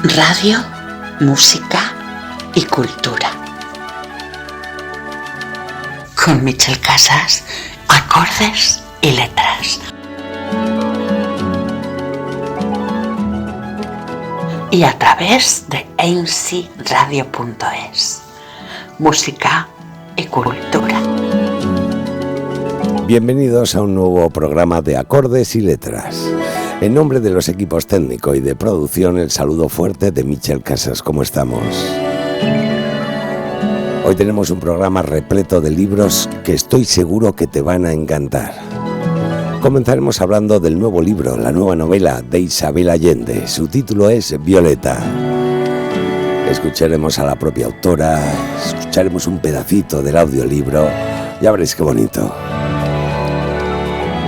Radio, música y cultura. Con Michel Casas, acordes y letras. Y a través de ainsiradio.es. Música y cultura. Bienvenidos a un nuevo programa de acordes y letras. En nombre de los equipos técnico y de producción, el saludo fuerte de Michel Casas. ¿Cómo estamos? Hoy tenemos un programa repleto de libros que estoy seguro que te van a encantar. Comenzaremos hablando del nuevo libro, la nueva novela de Isabel Allende. Su título es Violeta. Escucharemos a la propia autora, escucharemos un pedacito del audiolibro. Ya veréis qué bonito.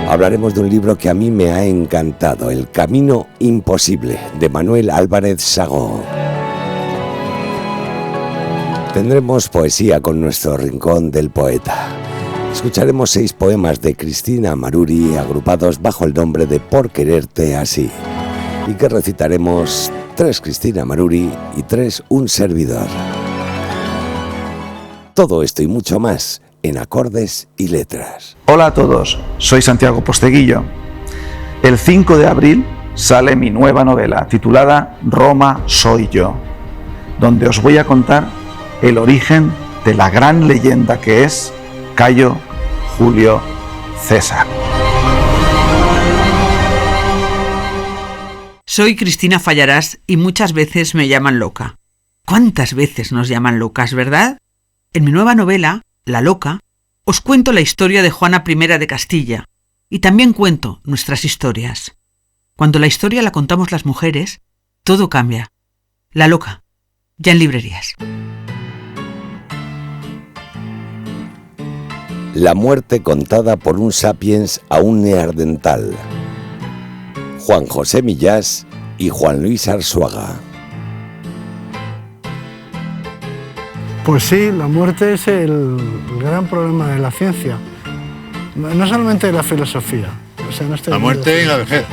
Hablaremos de un libro que a mí me ha encantado, El camino imposible, de Manuel Álvarez Sagó. Tendremos poesía con nuestro rincón del poeta. Escucharemos 6 poemas de Cristina Maruri agrupados bajo el nombre de Por quererte así. Y que recitaremos 3 Cristina Maruri y 3 un servidor. Todo esto y mucho más en Acordes y Letras. Hola a todos, soy Santiago Posteguillo. El 5 de abril sale mi nueva novela titulada Roma soy yo, donde os voy a contar el origen de la gran leyenda que es Cayo Julio César. Soy Cristina Fallarás y muchas veces me llaman loca. ¿Cuántas veces nos llaman locas, verdad? En mi nueva novela, La loca, os cuento la historia de Juana I de Castilla y también cuento nuestras historias. Cuando la historia la contamos las mujeres, todo cambia. La loca, ya en librerías. La muerte contada por un sapiens a un neandertal. Juan José Millás y Juan Luis Arzuaga. Pues sí, la muerte es el gran problema de la ciencia, no solamente de la filosofía. O sea, no la muerte y la vejez.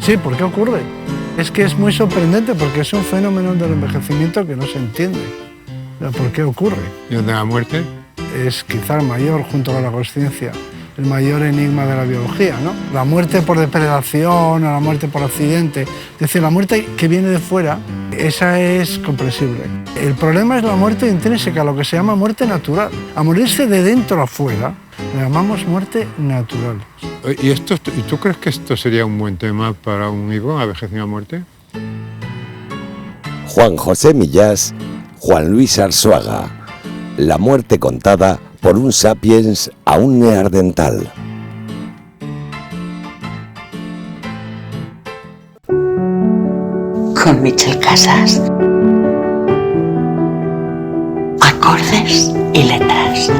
Sí, ¿por qué ocurre? Es que es muy sorprendente porque es un fenómeno del envejecimiento que no se entiende. ¿Por qué ocurre? ¿Y dónde la muerte? Es quizá el mayor, junto con la consciencia, el mayor enigma de la biología, ¿no? La muerte por depredación o la muerte por accidente, es decir, la muerte que viene de fuera, esa es comprensible. El problema es la muerte intrínseca, lo que se llama muerte natural. A morirse de dentro a fuera, le llamamos muerte natural. ¿Y tú crees que esto sería un buen tema para un libro, La vejez y la muerte? Juan José Millás, Juan Luis Arzuaga. La muerte contada por un sapiens a un neandertal. Con Michel Casas. Acordes y letras.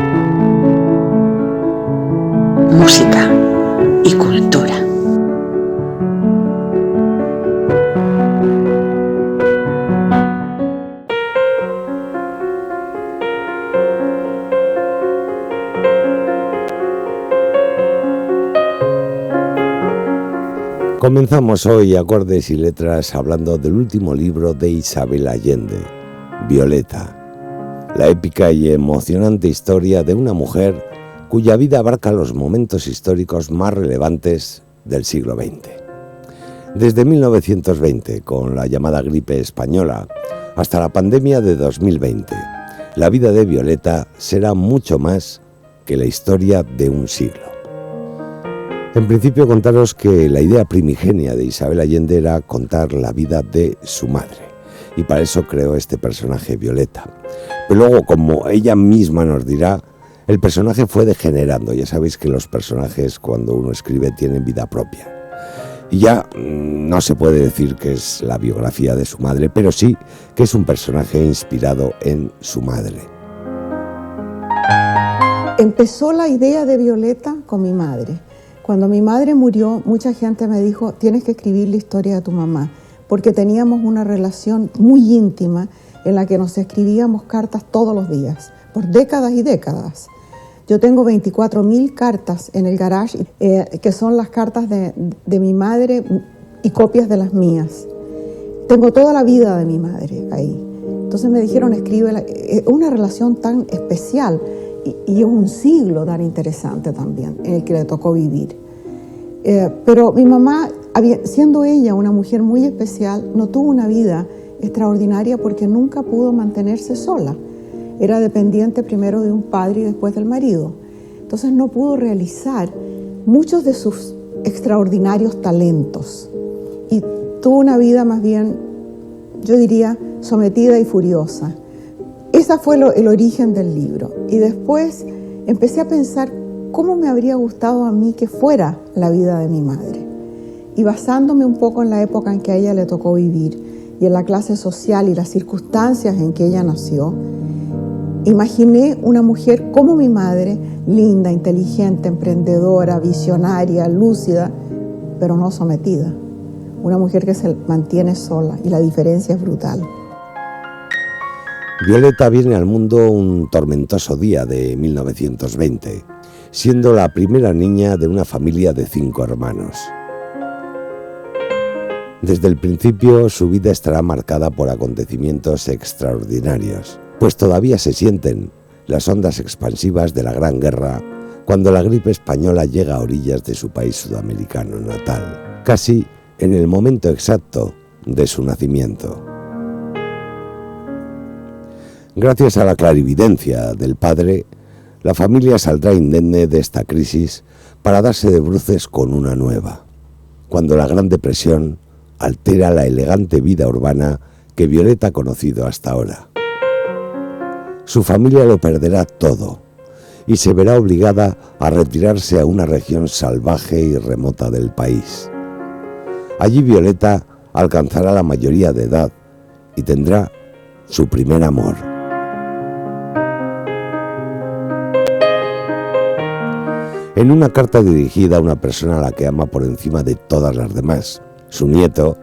Música y cultura. Comenzamos hoy Acordes y Letras hablando del último libro de Isabel Allende, Violeta, la épica y emocionante historia de una mujer cuya vida abarca los momentos históricos más relevantes del siglo XX. Desde 1920, con la llamada gripe española, hasta la pandemia de 2020, la vida de Violeta será mucho más que la historia de un siglo. En principio, contaros que la idea primigenia de Isabel Allende era contar la vida de su madre, y para eso creó este personaje Violeta. Pero luego, como ella misma nos dirá, el personaje fue degenerando. Ya sabéis que los personajes, cuando uno escribe, tienen vida propia. Y ya no se puede decir que es la biografía de su madre, pero sí que es un personaje inspirado en su madre. Empezó la idea de Violeta con mi madre. Cuando mi madre murió, mucha gente me dijo, tienes que escribir la historia de tu mamá, porque teníamos una relación muy íntima en la que nos escribíamos cartas todos los días, por décadas y décadas. Yo tengo 24.000 cartas en el garage, que son las cartas de mi madre y copias de las mías. tengo toda la vida de mi madre ahí. Entonces me dijeron, escríbela. Es una relación tan especial y es un siglo tan interesante también en el que le tocó vivir. Pero mi mamá, siendo ella una mujer muy especial, no tuvo una vida extraordinaria porque nunca pudo mantenerse sola. Era dependiente primero de un padre y después del marido. Entonces no pudo realizar muchos de sus extraordinarios talentos. Y tuvo una vida más bien, yo diría, sometida y furiosa. Ese fue el origen del libro. Y después empecé a pensar cómo me habría gustado a mí que fuera la vida de mi madre. Y basándome un poco en la época en que a ella le tocó vivir y en la clase social y las circunstancias en que ella nació, imaginé una mujer como mi madre, linda, inteligente, emprendedora, visionaria, lúcida, pero no sometida. Una mujer que se mantiene sola y la diferencia es brutal. Violeta viene al mundo un tormentoso día de 1920, siendo la primera niña de una familia de 5 hermanos. Desde el principio su vida estará marcada por acontecimientos extraordinarios, pues todavía se sienten las ondas expansivas de la Gran Guerra cuando la gripe española llega a orillas de su país sudamericano natal, casi en el momento exacto de su nacimiento. Gracias a la clarividencia del padre, la familia saldrá indemne de esta crisis para darse de bruces con una nueva, cuando la Gran Depresión altera la elegante vida urbana que Violeta ha conocido hasta ahora. Su familia lo perderá todo y se verá obligada a retirarse a una región salvaje y remota del país. Allí Violeta alcanzará la mayoría de edad y tendrá su primer amor. En una carta dirigida a una persona a la que ama por encima de todas las demás, su nieto,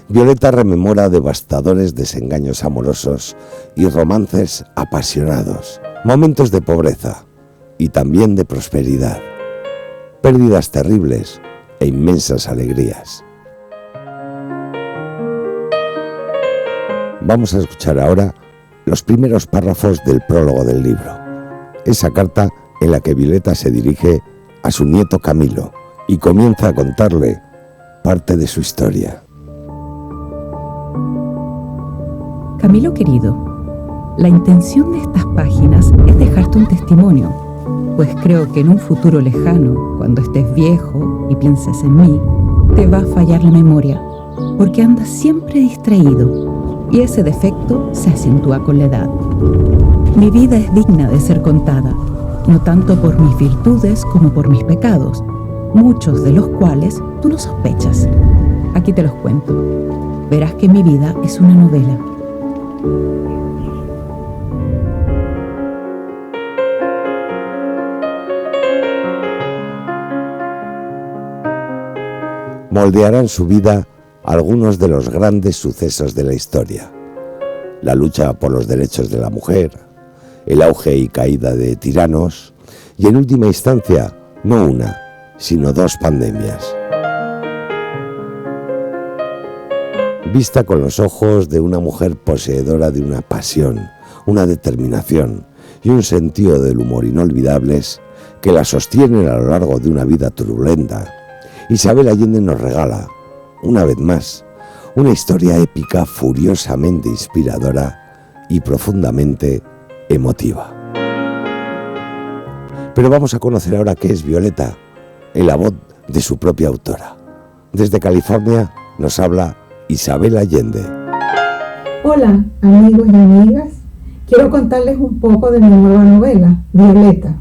Violeta rememora devastadores desengaños amorosos y romances apasionados, momentos de pobreza y también de prosperidad, pérdidas terribles e inmensas alegrías. Vamos a escuchar ahora los primeros párrafos del prólogo del libro, esa carta en la que Violeta se dirige a su nieto Camilo y comienza a contarle parte de su historia. Camilo querido, la intención de estas páginas es dejarte un testimonio, pues creo que en un futuro lejano, cuando estés viejo y pienses en mí, te va a fallar la memoria, porque andas siempre distraído y ese defecto se acentúa con la edad. Mi vida es digna de ser contada, no tanto por mis virtudes como por mis pecados, muchos de los cuales tú no sospechas. Aquí te los cuento. Verás que mi vida es una novela. Moldearán su vida algunos de los grandes sucesos de la historia: la lucha por los derechos de la mujer, el auge y caída de tiranos y, en última instancia, no una, sino 2 pandemias. Vista con los ojos de una mujer poseedora de una pasión, una determinación y un sentido del humor inolvidables que la sostienen a lo largo de una vida turbulenta, Isabel Allende nos regala, una vez más, una historia épica furiosamente inspiradora y profundamente emotiva. Pero vamos a conocer ahora qué es Violeta, en la voz de su propia autora. Desde California nos habla Isabel Allende. Hola, amigos y amigas. Quiero contarles un poco de mi nueva novela, Violeta.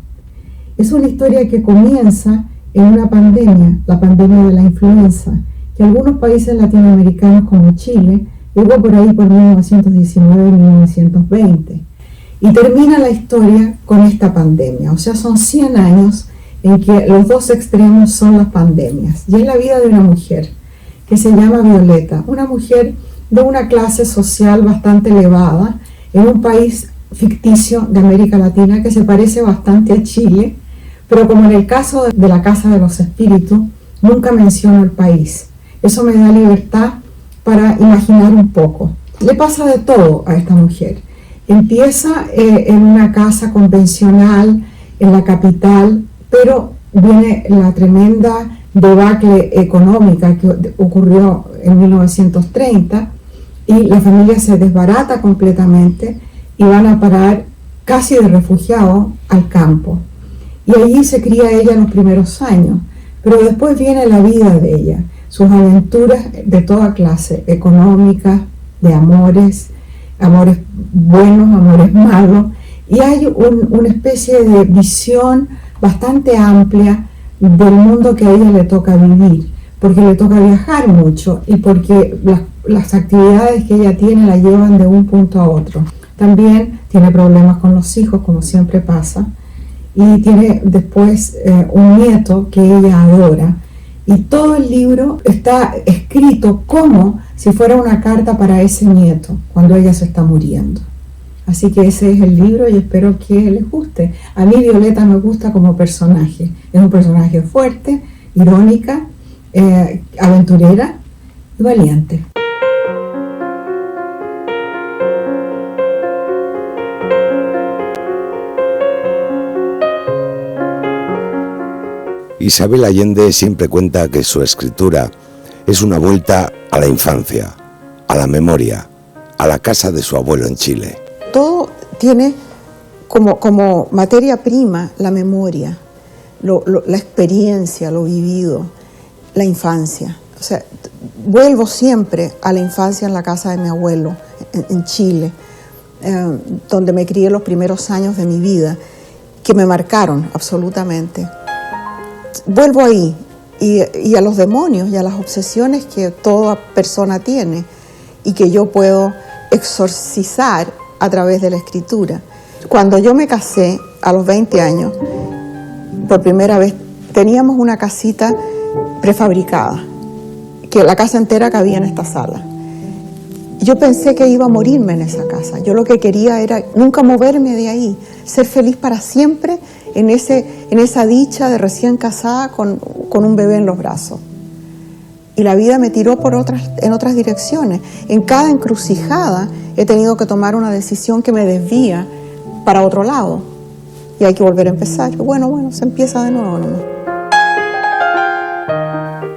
Es una historia que comienza en una pandemia, la pandemia de la influenza, que algunos países latinoamericanos como Chile llegó por ahí por 1919 y 1920. Y termina la historia con esta pandemia, o sea, son 100 años en que los 2 extremos son las pandemias. Y es la vida de una mujer que se llama Violeta, una mujer de una clase social bastante elevada, en un país ficticio de América Latina que se parece bastante a Chile, pero como en el caso de La Casa de los Espíritus, nunca menciono el país. Eso me da libertad para imaginar un poco. Le pasa de todo a esta mujer. Empieza en una casa convencional en la capital, pero viene la tremenda debacle económica que ocurrió en 1930 y la familia se desbarata completamente y van a parar casi de refugiados al campo. Y allí se cría ella los primeros años, pero después viene la vida de ella, sus aventuras de toda clase, económicas, de amores buenos, amores malos, y hay una especie de visión bastante amplia del mundo que a ella le toca vivir, porque le toca viajar mucho y porque las actividades que ella tiene la llevan de un punto a otro. También tiene problemas con los hijos, como siempre pasa, y tiene después un nieto que ella adora. Y todo el libro está escrito como si fuera una carta para ese nieto, cuando ella se está muriendo. Así que ese es el libro y espero que les guste. A mí Violeta me gusta como personaje. Es un personaje fuerte, irónica, aventurera y valiente. Isabel Allende siempre cuenta que su escritura es una vuelta a la infancia, a la memoria, a la casa de su abuelo en Chile. Todo tiene como materia prima la memoria, la experiencia, lo vivido, la infancia. O sea, vuelvo siempre a la infancia en la casa de mi abuelo en Chile, donde me crié los primeros años de mi vida, que me marcaron absolutamente. Vuelvo ahí y a los demonios y a las obsesiones que toda persona tiene y que yo puedo exorcizar a través de la escritura. Cuando yo me casé a los 20 años, por primera vez, teníamos una casita prefabricada, que la casa entera cabía en esta sala. Yo pensé que iba a morirme en esa casa. Yo lo que quería era nunca moverme de ahí, ser feliz para siempre en esa dicha de recién casada con un bebé en los brazos. Y la vida me tiró en otras direcciones. En cada encrucijada he tenido que tomar una decisión que me desvía para otro lado. Y hay que volver a empezar. Bueno, se empieza de nuevo nomás.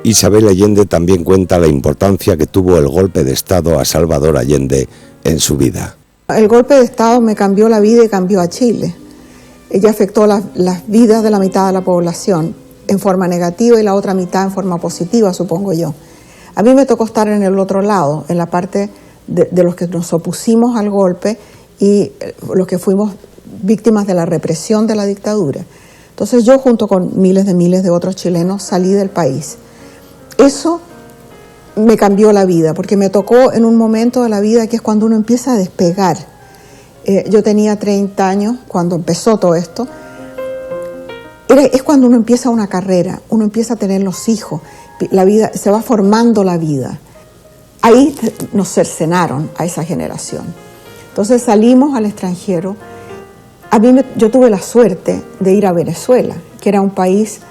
Isabel Allende también cuenta la importancia que tuvo el golpe de Estado a Salvador Allende en su vida. El golpe de Estado me cambió la vida y cambió a Chile. Ella afectó las vidas de la mitad de la población en forma negativa y la otra mitad en forma positiva, supongo yo. A mí me tocó estar en el otro lado, en la parte de los que nos opusimos al golpe y los que fuimos víctimas de la represión de la dictadura. Entonces yo, junto con miles de otros chilenos, salí del país. Eso me cambió la vida, porque me tocó en un momento de la vida que es cuando uno empieza a despegar. Yo tenía 30 años cuando empezó todo esto. Es cuando uno empieza una carrera, uno empieza a tener los hijos, la vida, se va formando la vida. Ahí nos cercenaron a esa generación. Entonces salimos al extranjero. Yo tuve la suerte de ir a Venezuela, que era un país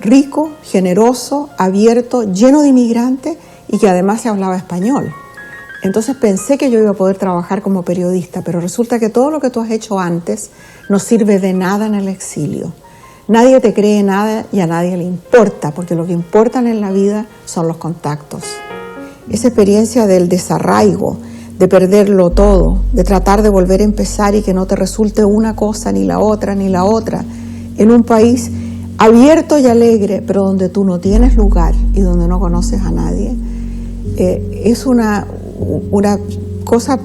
rico, generoso, abierto, lleno de inmigrantes y que además se hablaba español. Entonces pensé que yo iba a poder trabajar como periodista, pero resulta que todo lo que tú has hecho antes no sirve de nada en el exilio. Nadie te cree nada y a nadie le importa, porque lo que importan en la vida son los contactos. Esa experiencia del desarraigo, de perderlo todo, de tratar de volver a empezar y que no te resulte una cosa ni la otra, en un país abierto y alegre, pero donde tú no tienes lugar y donde no conoces a nadie, es una cosa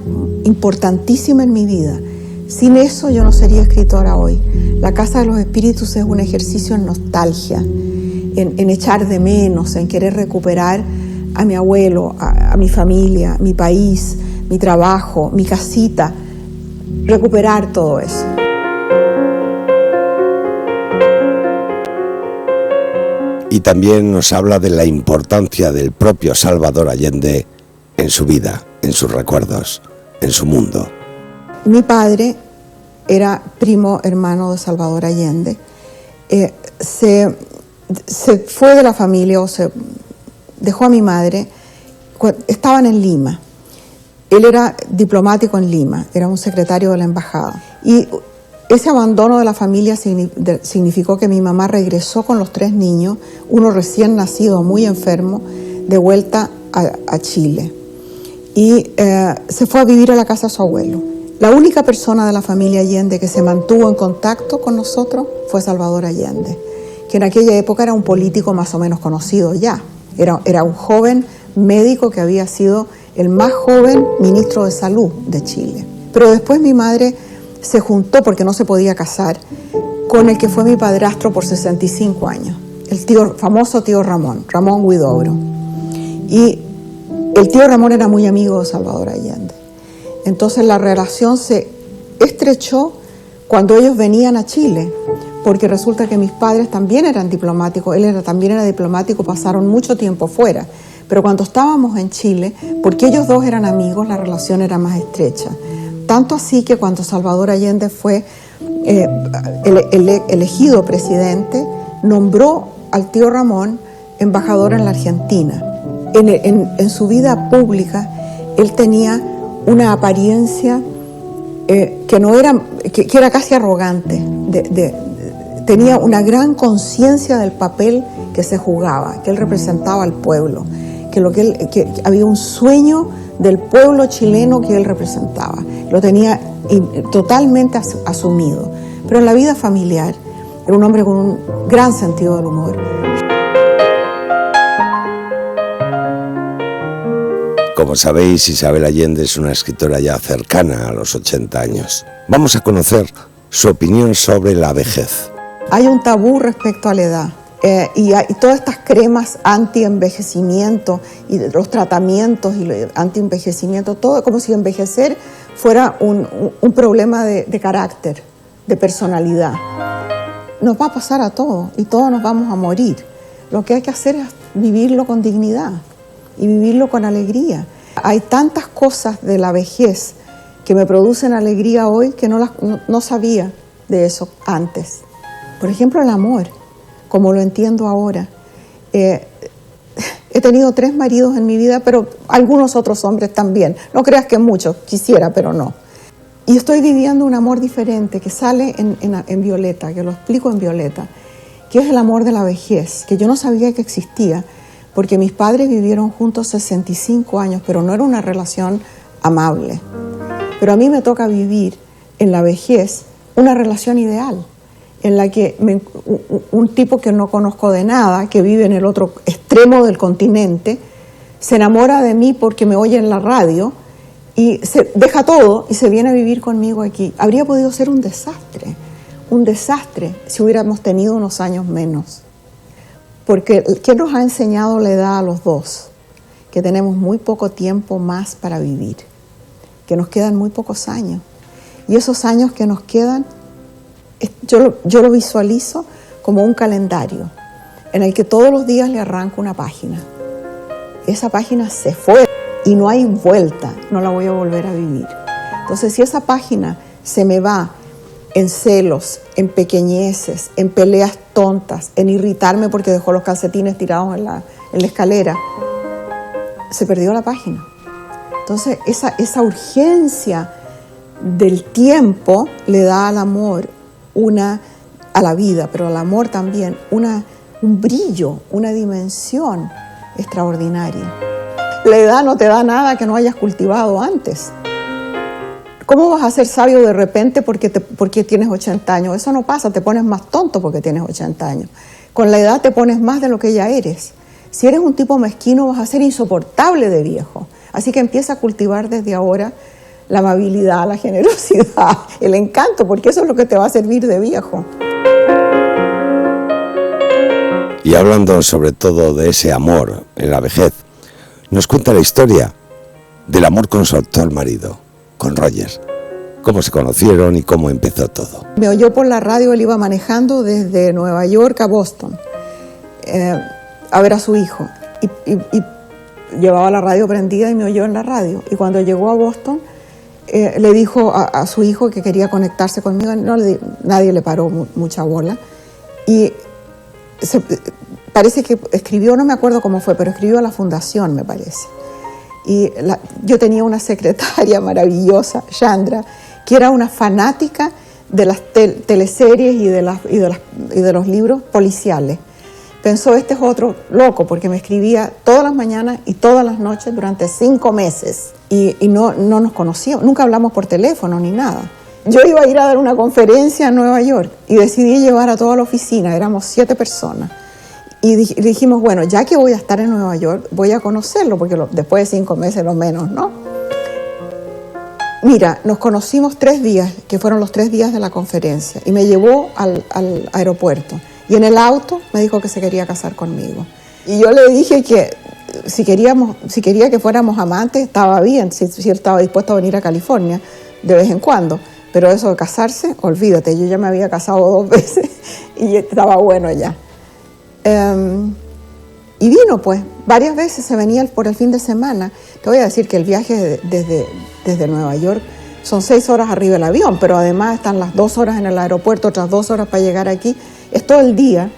importantísima en mi vida. Sin eso yo no sería escritora hoy. La Casa de los Espíritus es un ejercicio en nostalgia, en echar de menos, en querer recuperar a mi abuelo, a mi familia, mi país, mi trabajo, mi casita, recuperar todo eso. Y también nos habla de la importancia del propio Salvador Allende en su vida, en sus recuerdos, en su mundo. Mi padre era primo hermano de Salvador Allende. Se fue de la familia o se dejó a mi madre estaban en Lima. Él era diplomático en Lima, era un secretario de la embajada. Y ese abandono de la familia significó que mi mamá regresó con los 3 niños, uno recién nacido, muy enfermo, de vuelta a Chile. Y se fue a vivir a la casa de su abuelo. La única persona de la familia Allende que se mantuvo en contacto con nosotros fue Salvador Allende, que en aquella época era un político más o menos conocido ya. Era un joven médico que había sido el más joven ministro de Salud de Chile. Pero después mi madre se juntó, porque no se podía casar, con el que fue mi padrastro por 65 años, el famoso tío Ramón Huidobro. Y el tío Ramón era muy amigo de Salvador Allende. Entonces la relación se estrechó cuando ellos venían a Chile, porque resulta que mis padres también eran diplomáticos, también era diplomático, pasaron mucho tiempo fuera. Pero cuando estábamos en Chile, porque ellos dos eran amigos, la relación era más estrecha. Tanto así que cuando Salvador Allende fue elegido presidente, nombró al tío Ramón embajador en la Argentina. En su vida pública, él tenía una apariencia que era casi arrogante. Tenía una gran conciencia del papel que se jugaba, que él representaba al pueblo, que había un sueño del pueblo chileno que él representaba. Lo tenía totalmente asumido. Pero en la vida familiar era un hombre con un gran sentido del humor. Como sabéis, Isabel Allende es una escritora ya cercana a los 80 años. Vamos a conocer su opinión sobre la vejez. Hay un tabú respecto a la edad. Y todas estas cremas anti-envejecimiento y los tratamientos y anti-envejecimiento, todo como si envejecer fuera un problema de carácter, de personalidad. Nos va a pasar a todos y todos nos vamos a morir. Lo que hay que hacer es vivirlo con dignidad y vivirlo con alegría. Hay tantas cosas de la vejez que me producen alegría hoy que no sabía de eso antes. Por ejemplo, el amor, como lo entiendo ahora. He tenido 3 maridos en mi vida, pero algunos otros hombres también. No creas que muchos, quisiera, pero no. Y estoy viviendo un amor diferente que sale en Violeta, que lo explico en Violeta, que es el amor de la vejez, que yo no sabía que existía, porque mis padres vivieron juntos 65 años, pero no era una relación amable. Pero a mí me toca vivir en la vejez una relación ideal, en la que un tipo que no conozco de nada, que vive en el otro extremo del continente, se enamora de mí porque me oye en la radio y se deja todo y se viene a vivir conmigo aquí. Habría podido ser un desastre si hubiéramos tenido unos años menos. Porque ¿qué nos ha enseñado la edad a los dos? Que tenemos muy poco tiempo más para vivir, que nos quedan muy pocos años. Y esos años que nos quedan, yo lo visualizo como un calendario en el que todos los días le arranco una página. Esa página se fue y no hay vuelta, no la voy a volver a vivir. Entonces, si esa página se me va en celos, en pequeñeces, en peleas tontas, en irritarme porque dejó los calcetines tirados en la escalera, se perdió la página. Entonces, esa urgencia del tiempo le da al amor a la vida, pero al amor también un brillo, una dimensión extraordinaria. La edad no te da nada que no hayas cultivado antes. ¿Cómo vas a ser sabio de repente porque tienes 80 años? Eso no pasa, te pones más tonto porque tienes 80 años. Con la edad te pones más de lo que ya eres. Si eres un tipo mezquino vas a ser insoportable de viejo. Así que empieza a cultivar desde ahora la amabilidad, la generosidad, el encanto, porque eso es lo que te va a servir de viejo. Y hablando sobre todo de ese amor en la vejez, nos cuenta la historia del amor con su actual marido, con Roger. Cómo se conocieron y cómo empezó todo. Me oyó por la radio, él iba manejando desde Nueva York a Boston a ver a su hijo. Y llevaba la radio prendida y me oyó en la radio. Y cuando llegó a Boston, le dijo a su hijo que quería conectarse conmigo. Nadie le paró mucha bola. Y parece que escribió, no me acuerdo cómo fue, pero escribió a la fundación, me parece. Y yo tenía una secretaria maravillosa, Chandra, que era una fanática de las teleseries y de los libros policiales. Pensó, este es otro loco, porque me escribía todas las mañanas y todas las noches durante 5 meses. Y no nos conocíamos, nunca hablamos por teléfono ni nada. Yo iba a ir a dar una conferencia en Nueva York y decidí llevar a toda la oficina, éramos 7 personas. Y dijimos, bueno, ya que voy a estar en Nueva York, voy a conocerlo, porque después de 5 meses lo menos, ¿no? Mira, nos conocimos 3 días, que fueron los 3 días de la conferencia, y me llevó al aeropuerto. Y en el auto me dijo que se quería casar conmigo. Y yo le dije que si quería que fuéramos amantes, estaba bien, si él estaba dispuesto a venir a California de vez en cuando. Pero eso de casarse, olvídate, yo ya me había casado 2 veces y estaba bueno ya. Y vino pues, varias veces se venía por el fin de semana. Te voy a decir que el viaje desde Nueva York son 6 horas arriba del avión, pero además están las 2 horas en el aeropuerto, otras 2 horas para llegar aquí. Es todo el día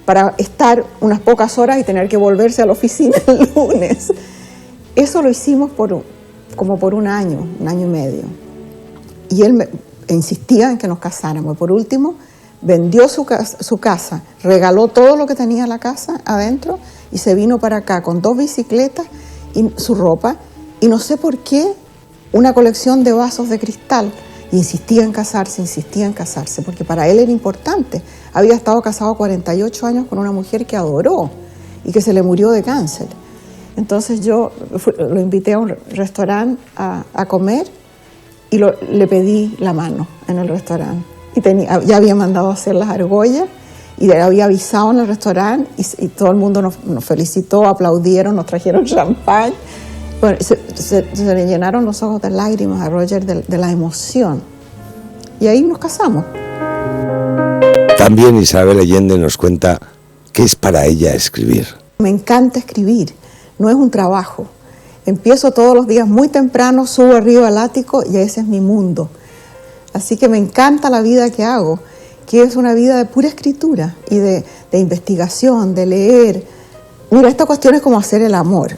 para estar unas pocas horas y tener que volverse a la oficina el lunes. Eso lo hicimos como por un año y medio. Y él insistía en que nos casáramos. Por último, vendió su casa, regaló todo lo que tenía en la casa adentro y se vino para acá con 2 bicicletas y su ropa. Y no sé por qué, una colección de vasos de cristal. Y insistía en casarse, porque para él era importante. Había estado casado 48 años con una mujer que adoró y que se le murió de cáncer. Entonces yo lo invité a un restaurante a comer y le pedí la mano en el restaurante. Y ya había mandado a hacer las argollas y le había avisado en el restaurante y todo el mundo nos felicitó, aplaudieron, nos trajeron champán. Bueno, se le llenaron los ojos de lágrimas a Roger de la emoción. Y ahí nos casamos. También Isabel Allende nos cuenta qué es para ella escribir. Me encanta escribir, no es un trabajo. Empiezo todos los días muy temprano, subo arriba al ático y ese es mi mundo. Así que me encanta la vida que hago, que es una vida de pura escritura y de investigación, de leer. Mira, esta cuestión es como hacer el amor.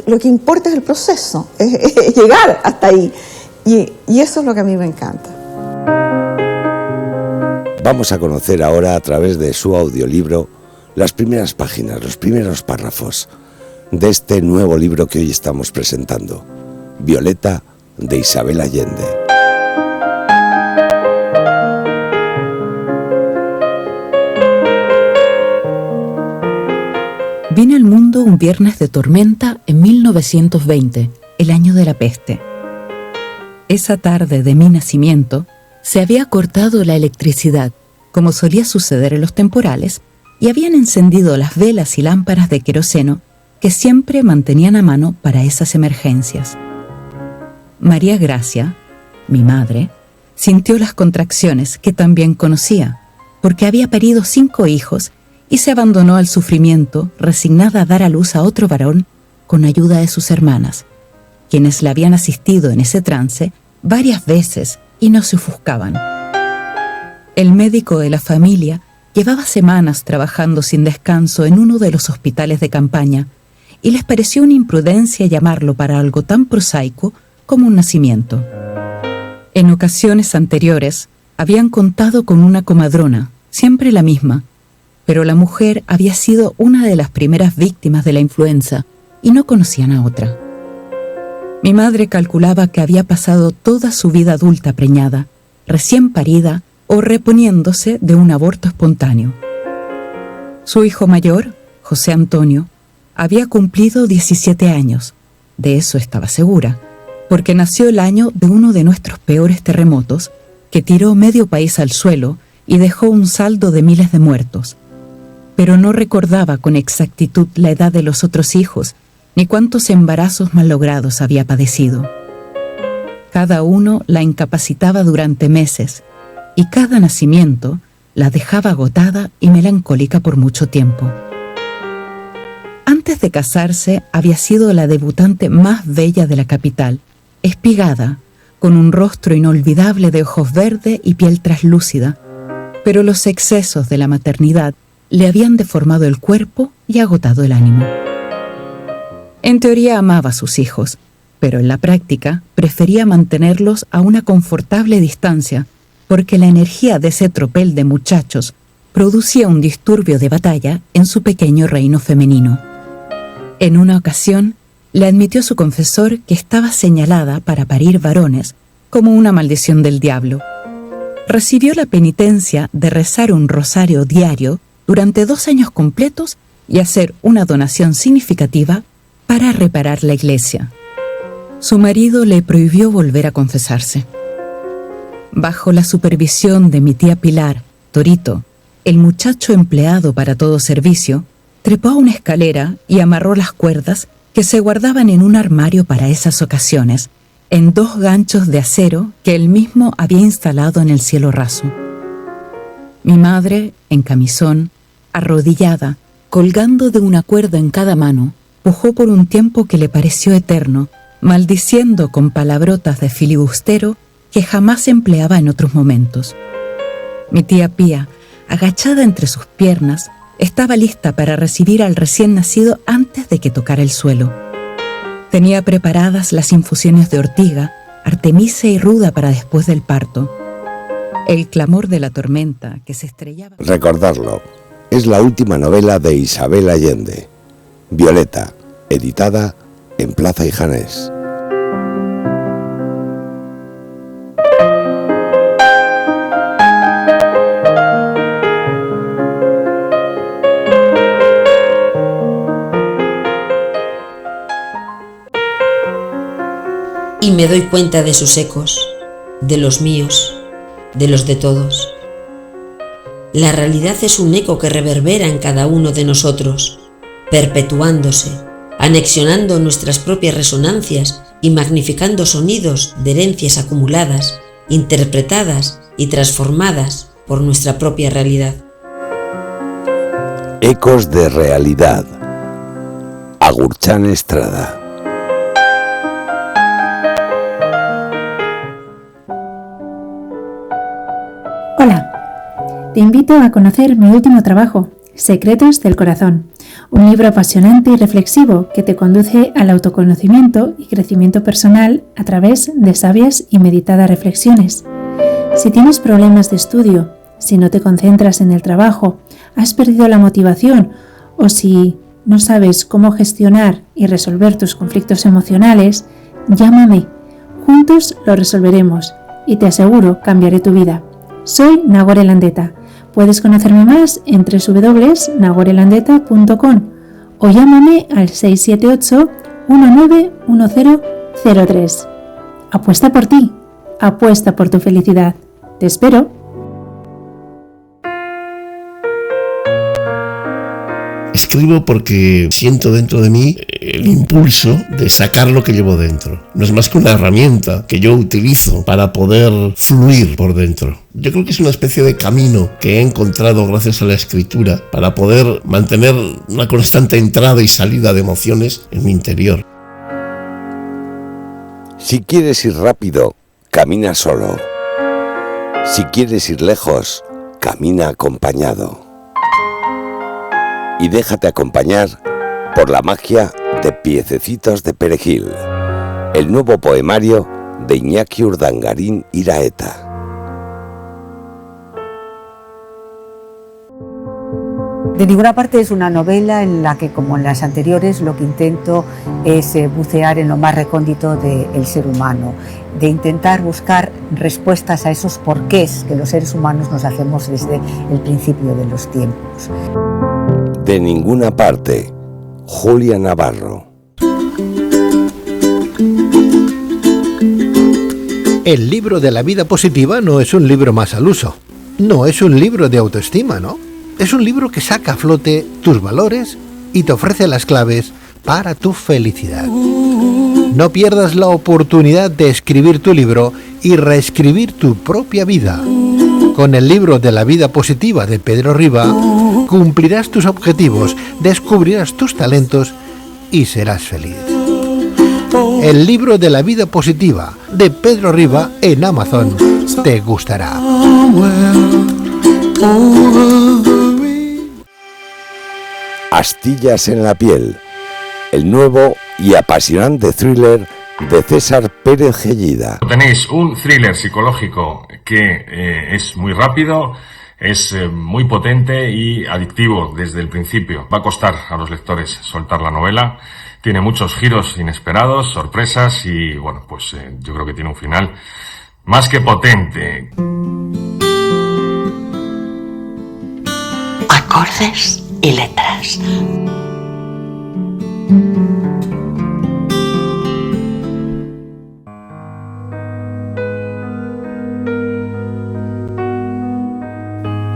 Lo que importa es el proceso, es llegar hasta ahí. Y eso es lo que a mí me encanta. Vamos a conocer ahora a través de su audiolibro las primeras páginas, los primeros párrafos de este nuevo libro que hoy estamos presentando, Violeta, de Isabel Allende. Vine al mundo un viernes de tormenta en 1920, el año de la peste. Esa tarde de mi nacimiento se había cortado la electricidad, como solía suceder en los temporales, y habían encendido las velas y lámparas de queroseno que siempre mantenían a mano para esas emergencias. María Gracia, mi madre, sintió las contracciones que también conocía, porque había parido 5 hijos y se abandonó al sufrimiento, resignada a dar a luz a otro varón con ayuda de sus hermanas, quienes la habían asistido en ese trance varias veces y no se ofuscaban. El médico de la familia llevaba semanas trabajando sin descanso en uno de los hospitales de campaña y les pareció una imprudencia llamarlo para algo tan prosaico como un nacimiento. En ocasiones anteriores habían contado con una comadrona, siempre la misma, pero la mujer había sido una de las primeras víctimas de la influenza y no conocían a otra. Mi madre calculaba que había pasado toda su vida adulta preñada, recién parida o reponiéndose de un aborto espontáneo. Su hijo mayor, José Antonio, había cumplido 17 años, de eso estaba segura, porque nació el año de uno de nuestros peores terremotos, que tiró medio país al suelo y dejó un saldo de miles de muertos. Pero no recordaba con exactitud la edad de los otros hijos, ni cuántos embarazos mallogrados había padecido. Cada uno la incapacitaba durante meses, y cada nacimiento la dejaba agotada y melancólica por mucho tiempo. Antes de casarse, había sido la debutante más bella de la capital, espigada, con un rostro inolvidable de ojos verdes y piel traslúcida, pero los excesos de la maternidad le habían deformado el cuerpo y agotado el ánimo. En teoría amaba a sus hijos, pero en la práctica prefería mantenerlos a una confortable distancia, porque la energía de ese tropel de muchachos producía un disturbio de batalla en su pequeño reino femenino. En una ocasión, le admitió su confesor que estaba señalada para parir varones como una maldición del diablo. Recibió la penitencia de rezar un rosario diario durante 2 años completos y hacer una donación significativa para reparar la iglesia. Su marido le prohibió volver a confesarse. Bajo la supervisión de mi tía Pilar, Torito, el muchacho empleado para todo servicio, trepó a una escalera y amarró las cuerdas que se guardaban en un armario para esas ocasiones, en 2 ganchos de acero que él mismo había instalado en el cielo raso. Mi madre, en camisón, arrodillada, colgando de una cuerda en cada mano, pujó por un tiempo que le pareció eterno, maldiciendo con palabrotas de filibustero que jamás empleaba en otros momentos. Mi tía Pía, agachada entre sus piernas, estaba lista para recibir al recién nacido antes de que tocara el suelo. Tenía preparadas las infusiones de ortiga, artemisa y ruda para después del parto. El clamor de la tormenta que se estrellaba... Recordarlo, es la última novela de Isabel Allende, Violeta, editada en Plaza y Janés. Y me doy cuenta de sus ecos, de los míos, de los de todos. La realidad es un eco que reverbera en cada uno de nosotros, perpetuándose, anexionando nuestras propias resonancias y magnificando sonidos de herencias acumuladas, interpretadas y transformadas por nuestra propia realidad. Ecos de realidad. Agurchán Estrada. Hola, te invito a conocer mi último trabajo, Secretos del Corazón, un libro apasionante y reflexivo que te conduce al autoconocimiento y crecimiento personal a través de sabias y meditadas reflexiones. Si tienes problemas de estudio, si no te concentras en el trabajo, has perdido la motivación o si no sabes cómo gestionar y resolver tus conflictos emocionales, llámame. Juntos lo resolveremos y te aseguro cambiaré tu vida. Soy Nagore Landeta. Puedes conocerme más en www.nagorelandeta.com o llámame al 678 191003. Apuesta por ti, apuesta por tu felicidad. Te espero. Escribo porque siento dentro de mí el impulso de sacar lo que llevo dentro. No es más que una herramienta que yo utilizo para poder fluir por dentro. Yo creo que es una especie de camino que he encontrado gracias a la escritura para poder mantener una constante entrada y salida de emociones en mi interior. Si quieres ir rápido, camina solo. Si quieres ir lejos, camina acompañado. Y déjate acompañar por la magia de Piececitos de Perejil, el nuevo poemario de Iñaki Urdangarín Iraeta. De ninguna parte es una novela en la que, como en las anteriores, lo que intento es bucear en lo más recóndito del ser humano, de intentar buscar respuestas a esos porqués que los seres humanos nos hacemos desde el principio de los tiempos. De ninguna parte, Julia Navarro. El libro de la vida positiva no es un libro más al uso. No es un libro de autoestima, ¿no? Es un libro que saca a flote tus valores y te ofrece las claves para tu felicidad. No pierdas la oportunidad de escribir tu libro y reescribir tu propia vida. Con el libro de la vida positiva de Pedro Riba, cumplirás tus objetivos, descubrirás tus talentos y serás feliz. El libro de la vida positiva de Pedro Riba en Amazon te gustará. Astillas en la piel, el nuevo y apasionante thriller de César Pérez Gellida. Tenéis un thriller psicológico que es muy rápido, es muy potente y adictivo desde el principio. Va a costar a los lectores soltar la novela. Tiene muchos giros inesperados, sorpresas y bueno, pues yo creo que tiene un final más que potente. Acordes y letras.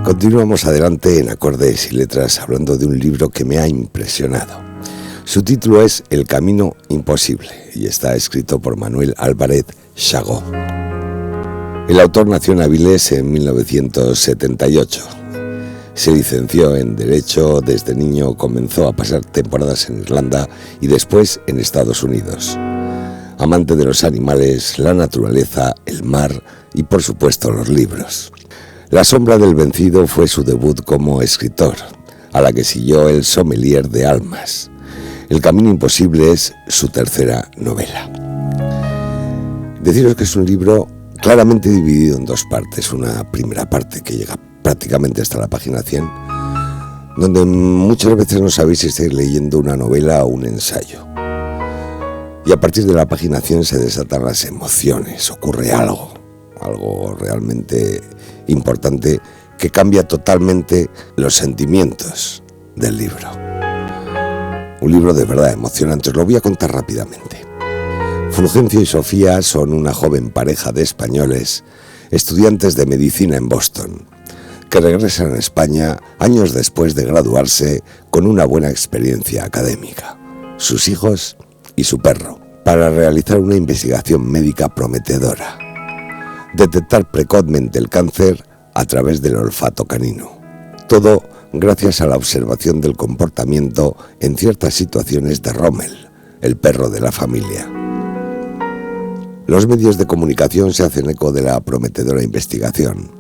Continuamos adelante en Acordes y Letras hablando de un libro que me ha impresionado. Su título es El camino imposible y está escrito por Manuel Álvarez Chagó. El autor nació en Avilés en 1978. Se licenció en Derecho, desde niño comenzó a pasar temporadas en Irlanda y después en Estados Unidos. Amante de los animales, la naturaleza, el mar y por supuesto los libros. La sombra del vencido fue su debut como escritor, a la que siguió El sommelier de almas. El camino imposible es su tercera novela. Deciros que es un libro claramente dividido en dos partes. Una primera parte que llega prácticamente hasta la página 100, donde muchas veces no sabéis si estáis leyendo una novela o un ensayo. Y a partir de la página 100 se desatan las emociones, ocurre algo realmente importante que cambia totalmente los sentimientos del libro. Un libro de verdad emocionante, os lo voy a contar rápidamente. Fulgencio y Sofía son una joven pareja de españoles, estudiantes de medicina en Boston, que regresan a España años después de graduarse con una buena experiencia académica, sus hijos y su perro, para realizar una investigación médica prometedora. Detectar precozmente el cáncer a través del olfato canino. Todo gracias a la observación del comportamiento en ciertas situaciones de Rommel, el perro de la familia. Los medios de comunicación se hacen eco de la prometedora investigación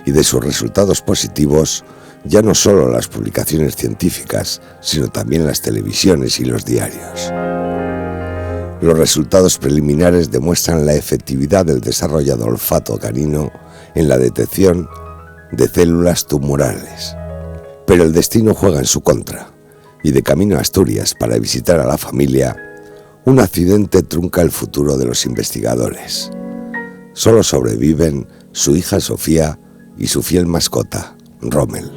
y de sus resultados positivos, ya no solo las publicaciones científicas, sino también las televisiones y los diarios. Los resultados preliminares demuestran la efectividad del desarrollado olfato canino en la detección de células tumorales. Pero el destino juega en su contra, y de camino a Asturias para visitar a la familia, un accidente trunca el futuro de los investigadores. Solo sobreviven su hija Sofía y su fiel mascota, Rommel.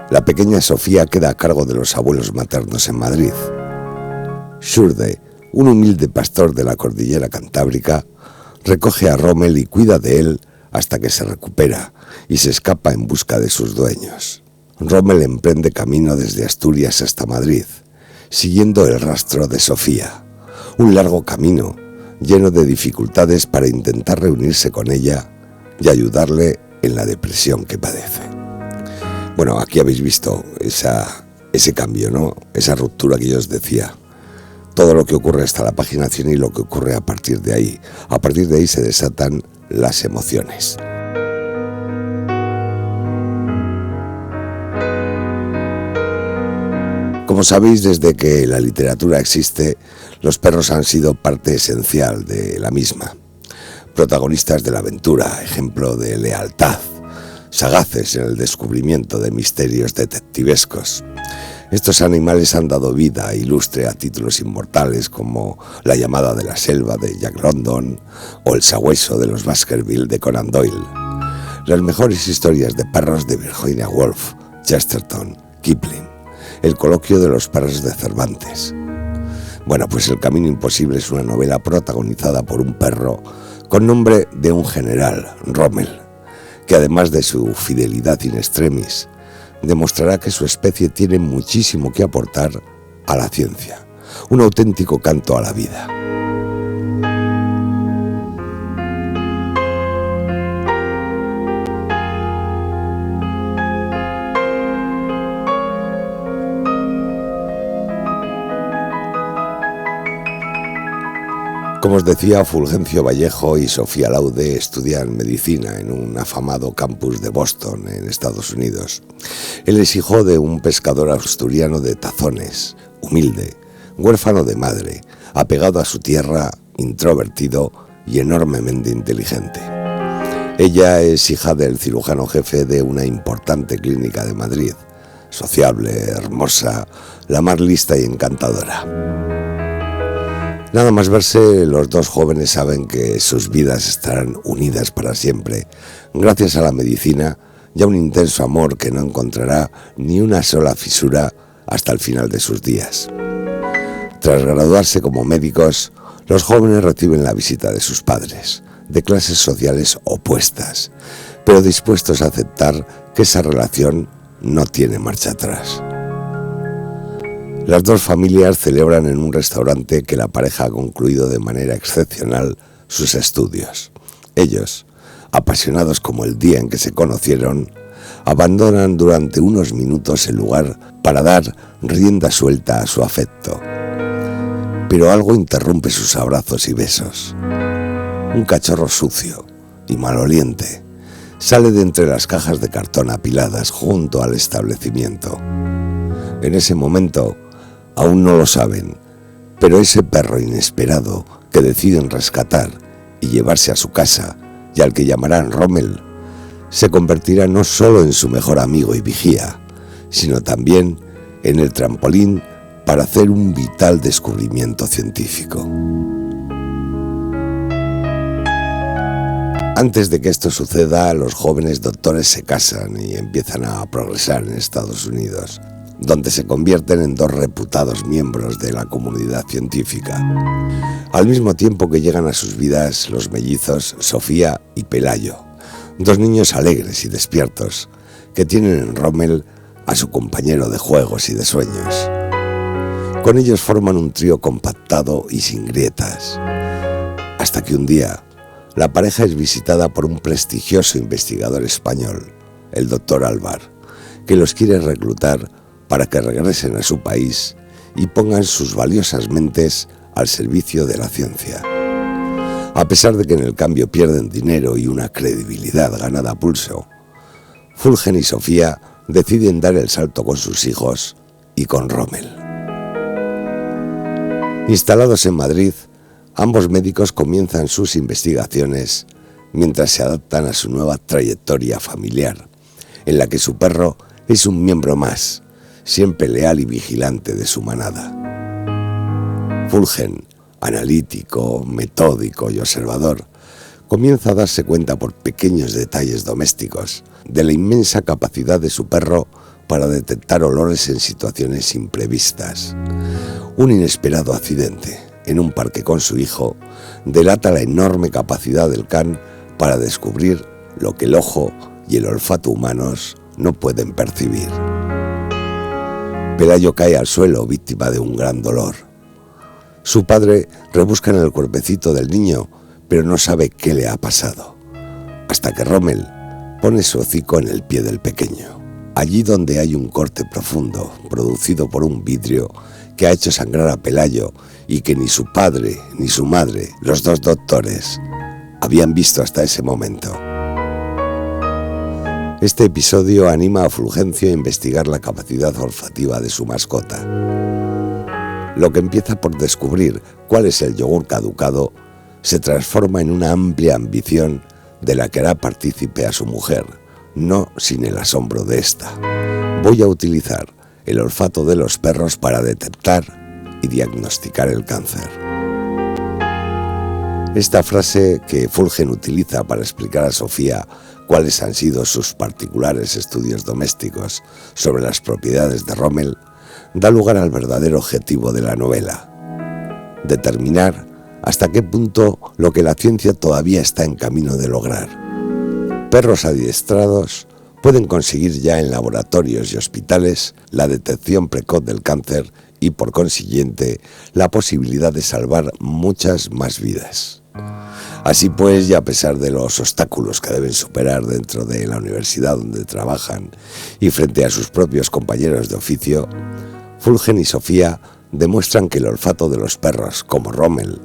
La pequeña Sofía queda a cargo de los abuelos maternos en Madrid. Shurde, un humilde pastor de la cordillera cantábrica, recoge a Rommel y cuida de él hasta que se recupera y se escapa en busca de sus dueños. Rommel emprende camino desde Asturias hasta Madrid, siguiendo el rastro de Sofía, un largo camino lleno de dificultades para intentar reunirse con ella y ayudarle en la depresión que padece. Bueno, aquí habéis visto ese cambio, ¿no? Esa ruptura que yo os decía. Todo lo que ocurre hasta la página 100 y lo que ocurre a partir de ahí. A partir de ahí se desatan las emociones. Como sabéis, desde que la literatura existe, los perros han sido parte esencial de la misma. Protagonistas de la aventura, ejemplo de lealtad, sagaces en el descubrimiento de misterios detectivescos. Estos animales han dado vida e ilustre a títulos inmortales como La llamada de la selva de Jack London o El sabueso de los Baskerville de Conan Doyle. Las mejores historias de perros de Virginia Woolf, Chesterton, Kipling. El coloquio de los perros de Cervantes. Bueno, pues El camino imposible es una novela protagonizada por un perro con nombre de un general, Rommel, que además de su fidelidad in extremis, demostrará que su especie tiene muchísimo que aportar a la ciencia, un auténtico canto a la vida. Como os decía, Fulgencio Vallejo y Sofía Laude estudian medicina en un afamado campus de Boston, en Estados Unidos. Él es hijo de un pescador asturiano de Tazones, humilde, huérfano de madre, apegado a su tierra, introvertido y enormemente inteligente. Ella es hija del cirujano jefe de una importante clínica de Madrid, sociable, hermosa, la más lista y encantadora. Nada más verse, los dos jóvenes saben que sus vidas estarán unidas para siempre, gracias a la medicina y a un intenso amor que no encontrará ni una sola fisura hasta el final de sus días. Tras graduarse como médicos, los jóvenes reciben la visita de sus padres, de clases sociales opuestas, pero dispuestos a aceptar que esa relación no tiene marcha atrás. Las dos familias celebran en un restaurante que la pareja ha concluido de manera excepcional sus estudios. Ellos, apasionados como el día en que se conocieron, abandonan durante unos minutos el lugar para dar rienda suelta a su afecto. Pero algo interrumpe sus abrazos y besos. Un cachorro sucio y maloliente sale de entre las cajas de cartón apiladas junto al establecimiento. En ese momento, aún no lo saben, pero ese perro inesperado que deciden rescatar y llevarse a su casa, y al que llamarán Rommel, se convertirá no solo en su mejor amigo y vigía, sino también en el trampolín para hacer un vital descubrimiento científico. Antes de que esto suceda, los jóvenes doctores se casan y empiezan a progresar en Estados Unidos, donde se convierten en dos reputados miembros de la comunidad científica. Al mismo tiempo que llegan a sus vidas los mellizos Sofía y Pelayo, dos niños alegres y despiertos que tienen en Rommel a su compañero de juegos y de sueños. Con ellos forman un trío compactado y sin grietas, hasta que un día la pareja es visitada por un prestigioso investigador español, el doctor Álvar, que los quiere reclutar para que regresen a su país y pongan sus valiosas mentes al servicio de la ciencia. A pesar de que en el cambio pierden dinero y una credibilidad ganada a pulso, Fulgen y Sofía deciden dar el salto con sus hijos y con Rommel. Instalados en Madrid, ambos médicos comienzan sus investigaciones mientras se adaptan a su nueva trayectoria familiar, en la que su perro es un miembro más, siempre leal y vigilante de su manada. Fulgen, analítico, metódico y observador, comienza a darse cuenta por pequeños detalles domésticos de la inmensa capacidad de su perro para detectar olores en situaciones imprevistas. Un inesperado accidente en un parque con su hijo delata la enorme capacidad del can para descubrir lo que el ojo y el olfato humanos no pueden percibir. Pelayo cae al suelo víctima de un gran dolor. Su padre rebusca en el cuerpecito del niño, pero no sabe qué le ha pasado, hasta que Rommel pone su hocico en el pie del pequeño, allí donde hay un corte profundo producido por un vidrio que ha hecho sangrar a Pelayo y que ni su padre ni su madre, los dos doctores, habían visto hasta ese momento. Este episodio anima a Fulgencio a investigar la capacidad olfativa de su mascota. Lo que empieza por descubrir cuál es el yogur caducado se transforma en una amplia ambición de la que hará partícipe a su mujer, no sin el asombro de esta. Voy a utilizar el olfato de los perros para detectar y diagnosticar el cáncer. Esta frase que Fulgen utiliza para explicar a Sofía cuáles han sido sus particulares estudios domésticos sobre las propiedades de Rommel da lugar al verdadero objetivo de la novela: determinar hasta qué punto lo que la ciencia todavía está en camino de lograr. Perros adiestrados pueden conseguir ya en laboratorios y hospitales la detección precoz del cáncer y, por consiguiente, la posibilidad de salvar muchas más vidas. Así pues, y a pesar de los obstáculos que deben superar dentro de la universidad donde trabajan y frente a sus propios compañeros de oficio, Fulgen y Sofía demuestran que el olfato de los perros, como Rommel,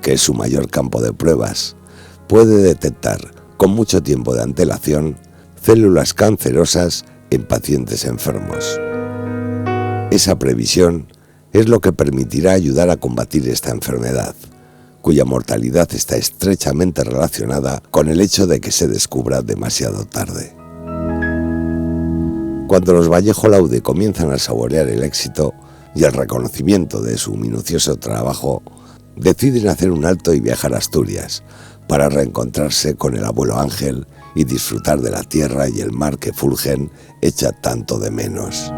que es su mayor campo de pruebas, puede detectar con mucho tiempo de antelación células cancerosas en pacientes enfermos. Esa previsión es lo que permitirá ayudar a combatir esta enfermedad, cuya mortalidad está estrechamente relacionada con el hecho de que se descubra demasiado tarde. Cuando los Vallejo Laude comienzan a saborear el éxito y el reconocimiento de su minucioso trabajo, deciden hacer un alto y viajar a Asturias para reencontrarse con el abuelo Ángel y disfrutar de la tierra y el mar que Fulgen echa tanto de menos.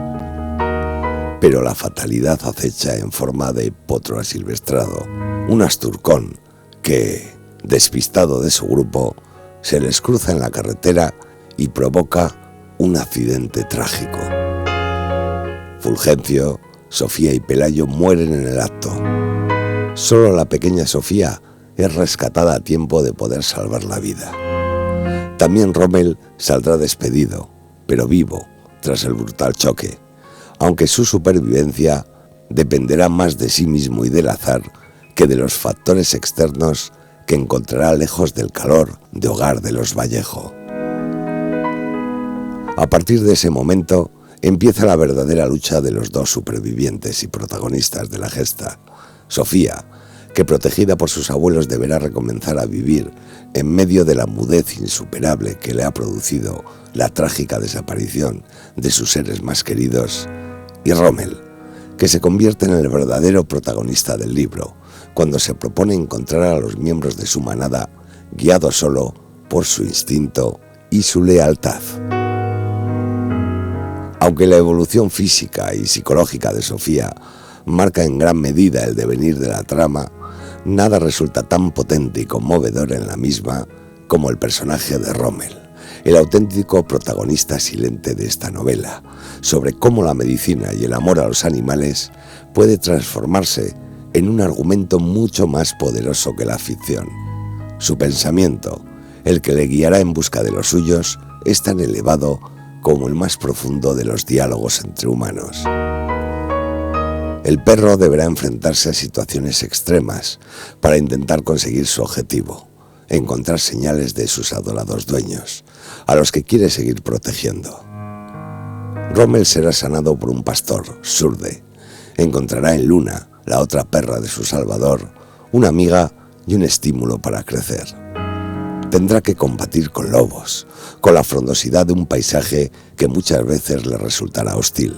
Pero la fatalidad acecha en forma de potro asilvestrado, un asturcón que, despistado de su grupo, se les cruza en la carretera y provoca un accidente trágico. Fulgencio, Sofía y Pelayo mueren en el acto. Solo la pequeña Sofía es rescatada a tiempo de poder salvar la vida. También Rommel saldrá despedido, pero vivo, tras el brutal choque, aunque su supervivencia dependerá más de sí mismo y del azar que de los factores externos que encontrará lejos del calor de hogar de los Vallejo. A partir de ese momento empieza la verdadera lucha de los dos supervivientes y protagonistas de la gesta. Sofía, que protegida por sus abuelos deberá recomenzar a vivir en medio de la mudez insuperable que le ha producido la trágica desaparición de sus seres más queridos, y Rommel, que se convierte en el verdadero protagonista del libro, cuando se propone encontrar a los miembros de su manada, guiado solo por su instinto y su lealtad. Aunque la evolución física y psicológica de Sofía marca en gran medida el devenir de la trama, nada resulta tan potente y conmovedor en la misma como el personaje de Rommel, el auténtico protagonista silente de esta novela, sobre cómo la medicina y el amor a los animales puede transformarse en un argumento mucho más poderoso que la ficción. Su pensamiento, el que le guiará en busca de los suyos, es tan elevado como el más profundo de los diálogos entre humanos. El perro deberá enfrentarse a situaciones extremas para intentar conseguir su objetivo, encontrar señales de sus adorados dueños, a los que quiere seguir protegiendo. Rommel será sanado por un pastor, Surde. Encontrará en Luna, la otra perra de su salvador, una amiga y un estímulo para crecer. Tendrá que combatir con lobos, con la frondosidad de un paisaje que muchas veces le resultará hostil.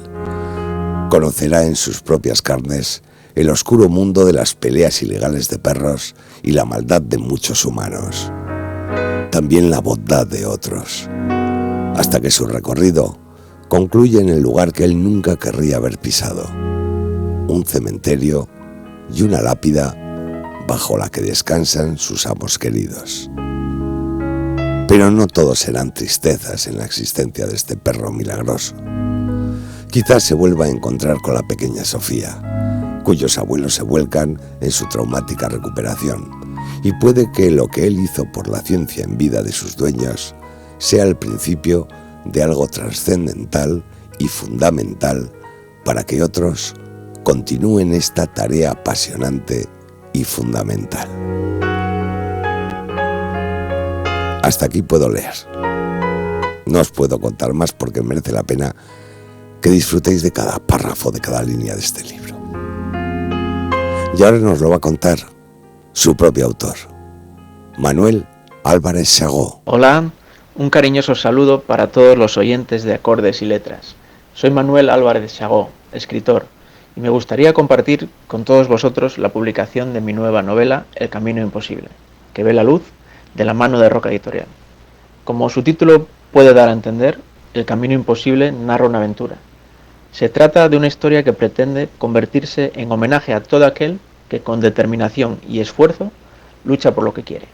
Conocerá en sus propias carnes el oscuro mundo de las peleas ilegales de perros y la maldad de muchos humanos. También la bondad de otros, hasta que su recorrido concluye en el lugar que él nunca querría haber pisado, un cementerio y una lápida bajo la que descansan sus amos queridos. Pero no todo serán tristezas en la existencia de este perro milagroso. Quizás se vuelva a encontrar con la pequeña Sofía, cuyos abuelos se vuelcan en su traumática recuperación, y puede que lo que él hizo por la ciencia en vida de sus dueños sea el principio de algo trascendental y fundamental para que otros continúen esta tarea apasionante y fundamental. Hasta aquí puedo leer. No os puedo contar más porque merece la pena que disfrutéis de cada párrafo, de cada línea de este libro. Y ahora nos lo va a contar su propio autor, Manuel Álvarez Segó. Hola, un cariñoso saludo para todos los oyentes de Acordes y Letras. Soy Manuel Álvarez Segó, escritor, y me gustaría compartir con todos vosotros la publicación de mi nueva novela El Camino Imposible, que ve la luz de la mano de Roca Editorial. Como su título puede dar a entender, El Camino Imposible narra una aventura. Se trata de una historia que pretende convertirse en homenaje a todo aquel que con determinación y esfuerzo lucha por lo que quiere,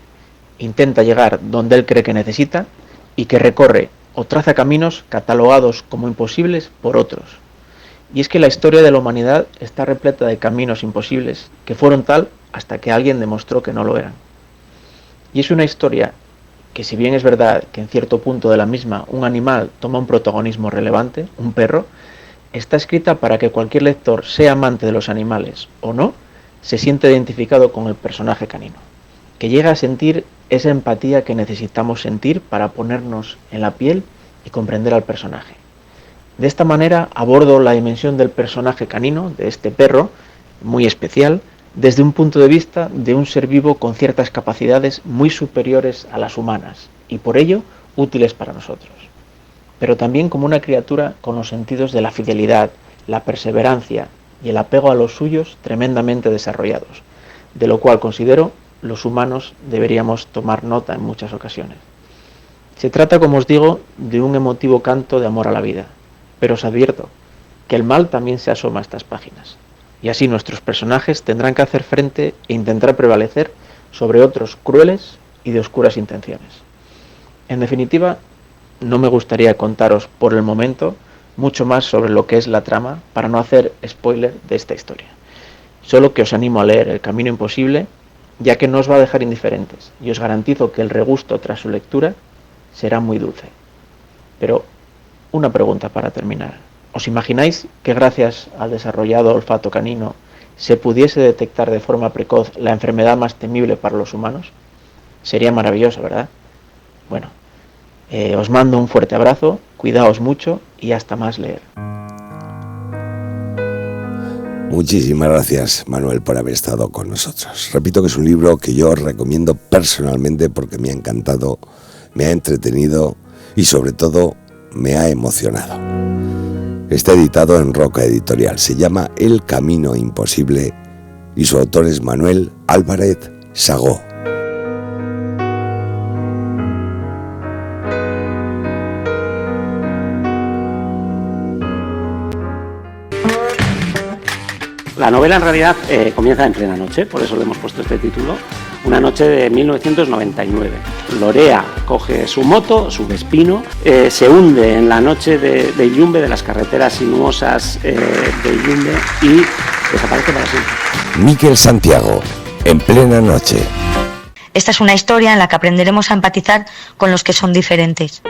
intenta llegar donde él cree que necesita y que recorre o traza caminos catalogados como imposibles por otros. Y es que la historia de la humanidad está repleta de caminos imposibles que fueron tal hasta que alguien demostró que no lo eran. Y es una historia que, si bien es verdad que en cierto punto de la misma un animal toma un protagonismo relevante, un perro, está escrita para que cualquier lector, sea amante de los animales o no, se siente identificado con el personaje canino, que llega a sentir esa empatía que necesitamos sentir para ponernos en la piel y comprender al personaje. De esta manera abordo la dimensión del personaje canino, de este perro, muy especial, desde un punto de vista de un ser vivo con ciertas capacidades muy superiores a las humanas y por ello útiles para nosotros, pero también como una criatura con los sentidos de la fidelidad, la perseverancia y el apego a los suyos tremendamente desarrollados, de lo cual considero los humanos deberíamos tomar nota en muchas ocasiones. Se trata, como os digo, de un emotivo canto de amor a la vida, pero os advierto que el mal también se asoma a estas páginas, y así nuestros personajes tendrán que hacer frente e intentar prevalecer sobre otros crueles y de oscuras intenciones. En definitiva, no me gustaría contaros por el momento mucho más sobre lo que es la trama para no hacer spoiler de esta historia. Solo que os animo a leer El Camino Imposible, ya que no os va a dejar indiferentes, y os garantizo que el regusto tras su lectura será muy dulce. Pero una pregunta para terminar. ¿Os imagináis que gracias al desarrollado olfato canino se pudiese detectar de forma precoz la enfermedad más temible para los humanos? Sería maravilloso, ¿verdad? Bueno, os mando un fuerte abrazo, cuidaos mucho y hasta más leer. Muchísimas gracias, Manuel, por haber estado con nosotros. Repito que es un libro que yo os recomiendo personalmente porque me ha encantado, me ha entretenido y sobre todo me ha emocionado. Está editado en Roca Editorial, se llama El Camino Imposible y su autor es Manuel Álvarez Sagó. La novela en realidad comienza en plena noche, por eso le hemos puesto este título, una noche de 1999. Lorea coge su moto, su Vespino, se hunde en la noche de Yumbe, de las carreteras sinuosas de Yumbe y desaparece para siempre. Miquel Santiago, En plena noche. Esta es una historia en la que aprenderemos a empatizar con los que son diferentes.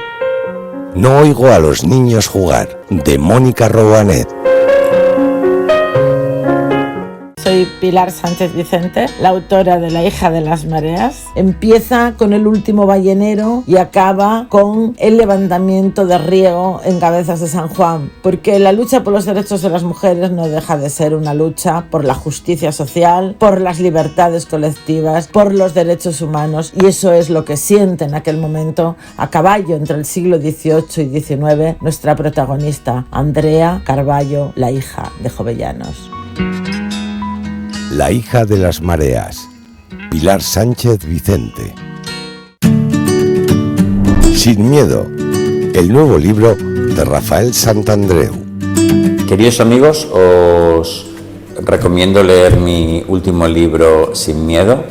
No oigo a los niños jugar, de Mónica Robanet. Soy Pilar Sánchez Vicente, la autora de La hija de las mareas. Empieza con el último ballenero y acaba con el levantamiento de Riego en Cabezas de San Juan, porque la lucha por los derechos de las mujeres no deja de ser una lucha por la justicia social, por las libertades colectivas, por los derechos humanos, y eso es lo que siente en aquel momento, a caballo entre el siglo XVIII y XIX, nuestra protagonista, Andrea Carballo, la hija de Jovellanos. La hija de las mareas, Pilar Sánchez Vicente. Sin miedo, el nuevo libro de Rafael Santandreu. Queridos amigos, os recomiendo leer mi último libro Sin miedo,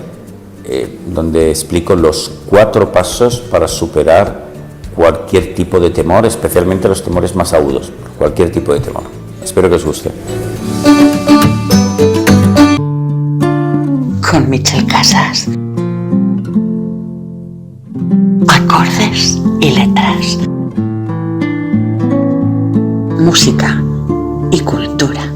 donde explico los 4 pasos para superar cualquier tipo de temor, especialmente los temores más agudos, cualquier tipo de temor. Espero que os guste. Con Michel Casas. Acordes y letras. Música y cultura.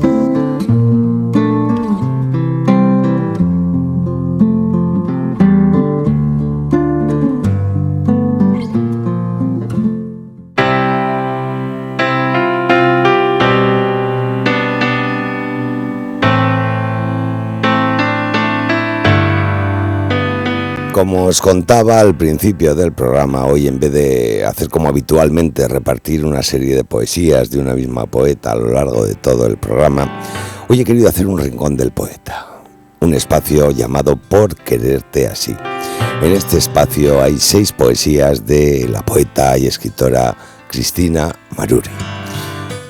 Como os contaba al principio del programa, hoy en vez de hacer como habitualmente repartir una serie de poesías de una misma poeta a lo largo de todo el programa, hoy he querido hacer un rincón del poeta, un espacio llamado Por quererte así. En este espacio hay 6 poesías de la poeta y escritora Cristina Maruri.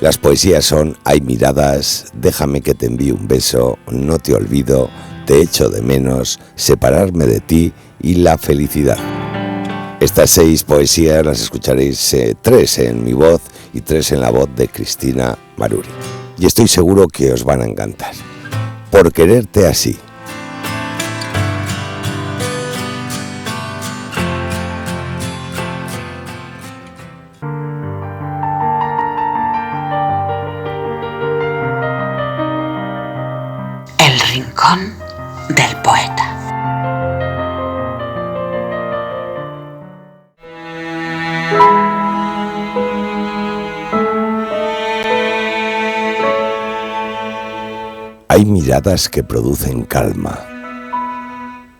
Las poesías son Hay miradas, Déjame que te envíe un beso, No te olvido, Te echo de menos, Separarme de ti y La felicidad. Estas 6 poesías las escucharéis 3 en mi voz y 3 en la voz de Cristina Maruri. Y estoy seguro que os van a encantar. Por quererte así. El rincón del poeta. Hay miradas que producen calma,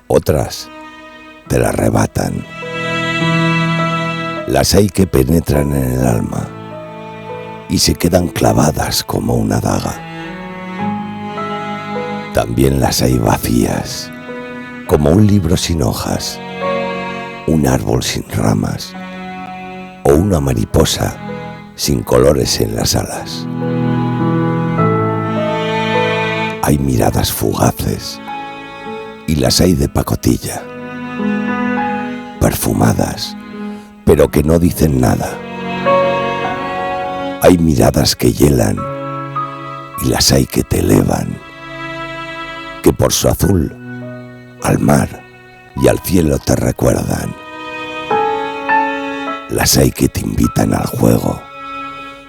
otras te la arrebatan. Las hay que penetran en el alma y se quedan clavadas como una daga. También las hay vacías, como un libro sin hojas, un árbol sin ramas o una mariposa sin colores en las alas. Hay miradas fugaces y las hay de pacotilla, perfumadas, pero que no dicen nada. Hay miradas que hielan y las hay que te elevan, que por su azul al mar y al cielo te recuerdan. Las hay que te invitan al juego,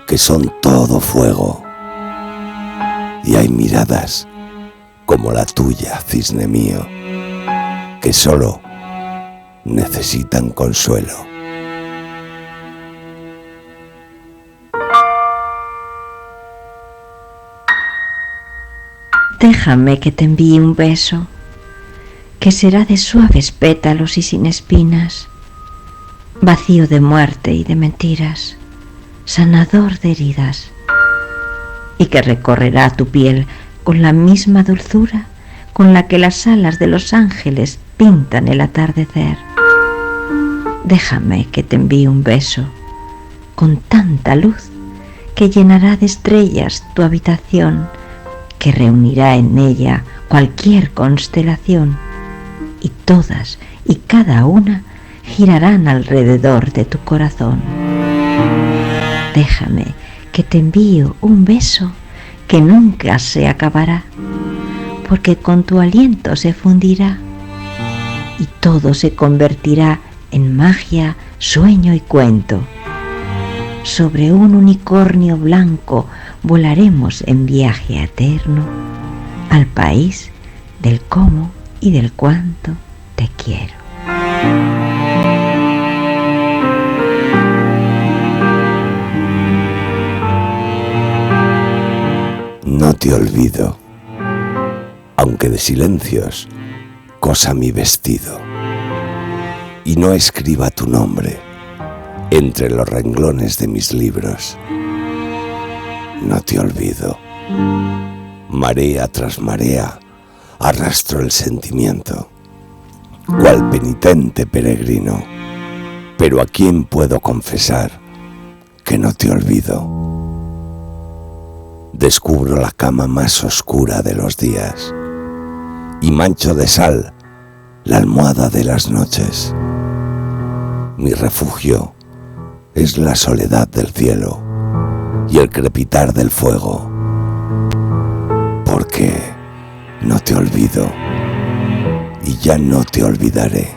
que son todo fuego. Y hay miradas como la tuya, cisne mío, que solo necesitan consuelo. Déjame que te envíe un beso, que será de suaves pétalos y sin espinas, vacío de muerte y de mentiras, sanador de heridas, y que recorrerá tu piel con la misma dulzura con la que las alas de los ángeles pintan el atardecer. Déjame que te envíe un beso con tanta luz que llenará de estrellas tu habitación, que reunirá en ella cualquier constelación, y todas y cada una girarán alrededor de tu corazón. Déjame que te envío un beso que nunca se acabará, porque con tu aliento se fundirá y todo se convertirá en magia, sueño y cuento. Sobre un unicornio blanco volaremos en viaje eterno al país del cómo y del cuánto te quiero. No te olvido, aunque de silencios cosa mi vestido, y no escriba tu nombre entre los renglones de mis libros. No te olvido, marea tras marea arrastro el sentimiento, cual penitente peregrino, pero ¿a quién puedo confesar que no te olvido? Descubro la cama más oscura de los días y mancho de sal la almohada de las noches. Mi refugio es la soledad del cielo y el crepitar del fuego, porque no te olvido y ya no te olvidaré.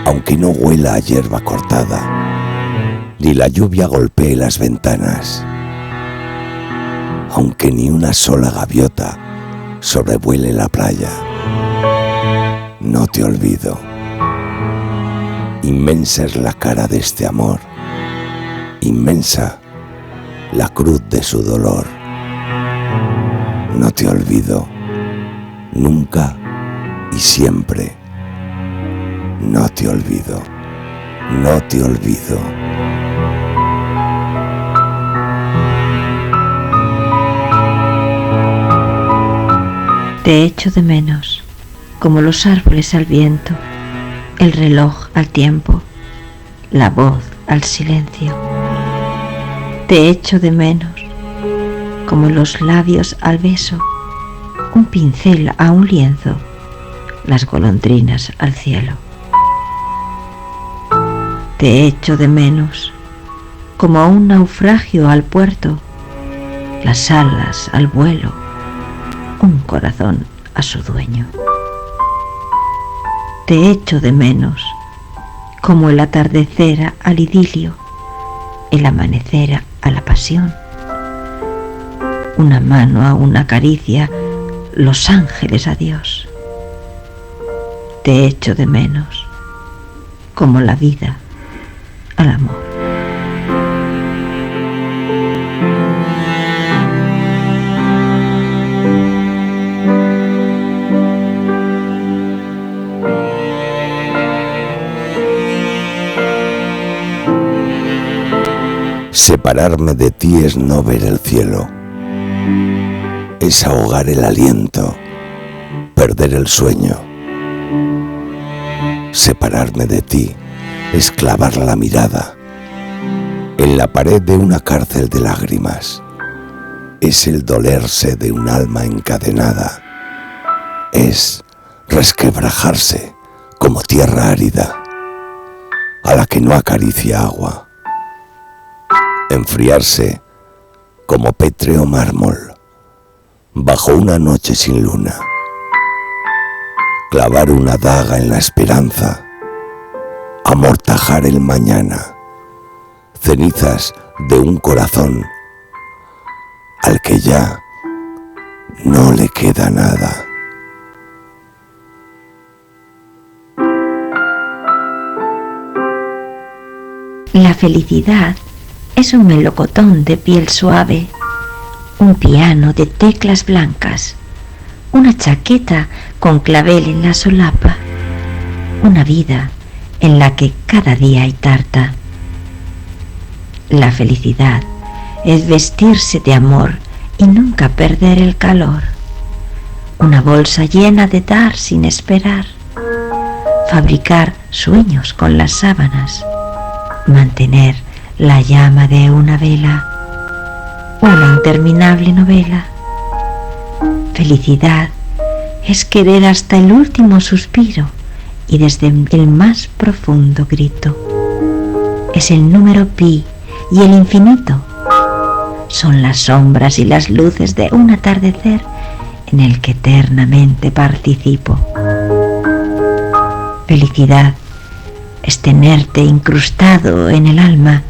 Aunque no huela a hierba cortada, ni la lluvia golpee las ventanas, aunque ni una sola gaviota sobrevuele la playa, no te olvido. Inmensa es la cara de este amor, inmensa la cruz de su dolor. No te olvido, nunca y siempre. No te olvido, no te olvido. Te echo de menos, como los árboles al viento, el reloj al tiempo, la voz al silencio. Te echo de menos, como los labios al beso, un pincel a un lienzo, las golondrinas al cielo. Te echo de menos, como un naufragio al puerto, las alas al vuelo, un corazón a su dueño. Te echo de menos, como el atardecer al idilio, el amanecer a la pasión, una mano a una caricia, los ángeles a Dios. Te echo de menos, como la vida al amor. Separarme de ti es no ver el cielo, es ahogar el aliento, perder el sueño. Separarme de ti es clavar la mirada en la pared de una cárcel de lágrimas. Es el dolerse de un alma encadenada. Es resquebrajarse como tierra árida a la que no acaricia agua. Enfriarse como pétreo mármol bajo una noche sin luna. Clavar una daga en la esperanza, amortajar el mañana, cenizas de un corazón al que ya no le queda nada. La felicidad es un melocotón de piel suave, un piano de teclas blancas, una chaqueta con clavel en la solapa, una vida en la que cada día hay tarta. La felicidad es vestirse de amor y nunca perder el calor, una bolsa llena de dar sin esperar, fabricar sueños con las sábanas, mantener la llama de una vela, una interminable novela. Felicidad es querer hasta el último suspiro y desde el más profundo grito. Es el número pi y el infinito. Son las sombras y las luces de un atardecer en el que eternamente participo. Felicidad es tenerte incrustado en el alma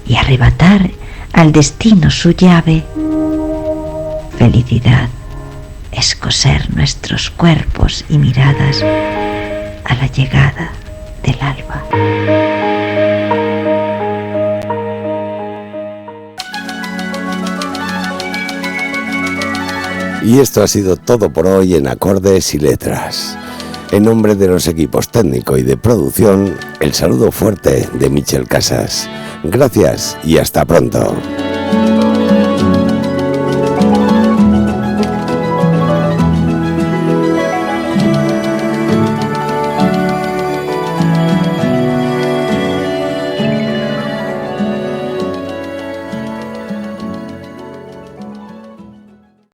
y arrebatar al destino su llave. Felicidad es coser nuestros cuerpos y miradas a la llegada del alba. Y esto ha sido todo por hoy en Acordes y Letras. En nombre de los equipos técnico y de producción, el saludo fuerte de Michel Casas. Gracias y hasta pronto.